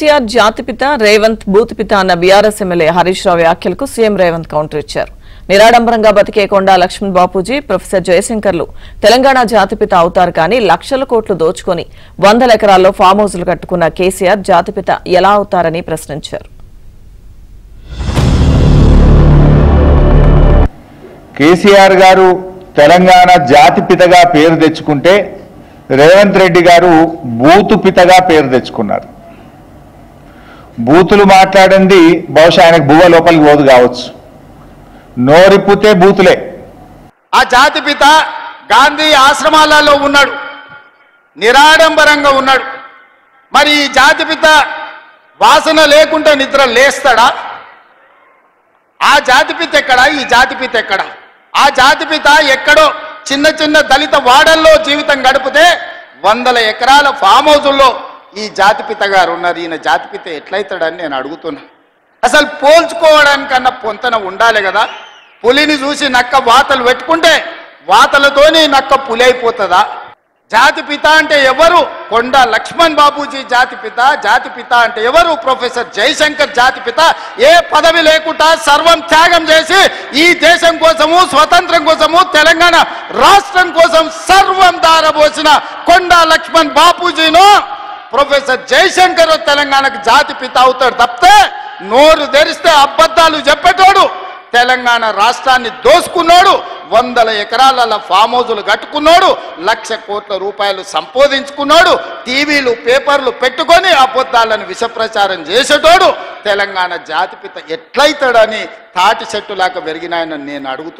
కేసీఆర్ జాతిపిత రేవంత్ బూత్పిత అన్న BRS MLA Harish Rao వ్యాఖ్యలకు సీఎం రేవంత్ కౌంటర్ ఇచ్చారు. నిరాడంబరంగా బతికే కొండా లక్ష్మణ్ బాపూజీ, ప్రొఫెసర్ జయశంకర్లు తెలంగాణ జాతిపిత అవుతారు కానీ లక్షల కోట్లు దోచుకొని 100 ఎకరాల్లో ఫామ్ హౌజులు కట్టుకున్న కేసీఆర్ జాతిపిత ఎలా అవుతారని ప్రశ్నించారు. కేసీఆర్ గారు తెలంగాణ జాతిపితగా పేరు తెచ్చుకుంటే రేవంత్ రెడ్డి గారు బూతుపితగా పేరు తెచ్చుకున్నారు. బూతులు మాట్లాడింది బహుశా ఆయనకు బువ్వ లోపలికి పోదు కావచ్చు. నోరిప్పుతే బూతులే. ఆ జాతిపిత గాంధీ ఆశ్రమాలలో ఉన్నాడు, నిరాడంబరంగా ఉన్నాడు. మరి ఈ జాతిపిత వాసన లేకుండా నిద్ర లేస్తాడా? ఆ జాతిపిత ఎక్కడా? ఈ జాతిపిత ఎక్కడా? ఆ జాతిపిత ఎక్కడో చిన్న చిన్న దళిత వాడల్లో జీవితం గడిపితే 100 ఎకరాల ఫామ్ హౌజుల్లో ఈ జాతిపిత గారు ఉన్నారు. ఈయన జాతిపిత ఎట్లయితాడని నేను అడుగుతున్నా. అసలు పోల్చుకోవడానికన్నా పొంతన ఉండాలి కదా. పులిని చూసి నక్క వాతలు పెట్టుకుంటే వాతలతోని నక్క పులి అయిపోతుందా? జాతిపిత అంటే ఎవరు? కొండా లక్ష్మణ్ బాపూజీ జాతిపిత. జాతిపిత అంటే ఎవరు? ప్రొఫెసర్ జయశంకర్ జాతిపిత. ఏ పదవి లేకుండా సర్వం త్యాగం చేసి ఈ దేశం కోసము, స్వతంత్రం కోసము, తెలంగాణ రాష్ట్రం కోసం సర్వం దారబోసిన కొండా లక్ష్మణ్ బాపూజీను ప్రొఫెసర్ జయశంకర్ తెలంగాణకు జాతిపిత అవుతాడు తప్పితే నోరు తెరిస్తే అబద్ధాలు చెప్పేటోడు, తెలంగాణ రాష్ట్రాన్ని దోసుకున్నాడు, 100 ఎకరాల ఫామ్ హౌజులు కట్టుకున్నాడు, 1,00,000 కోట్ల రూపాయలు సంపాదించుకున్నాడు, టీవీలు పేపర్లు పెట్టుకొని అబద్ధాలను విషప్రచారం చేసేటోడు తెలంగాణ జాతిపిత ఎట్లయితాడని తాటి చెట్టులాగా పెరిగినాయని నేను అడుగుతున్నాను.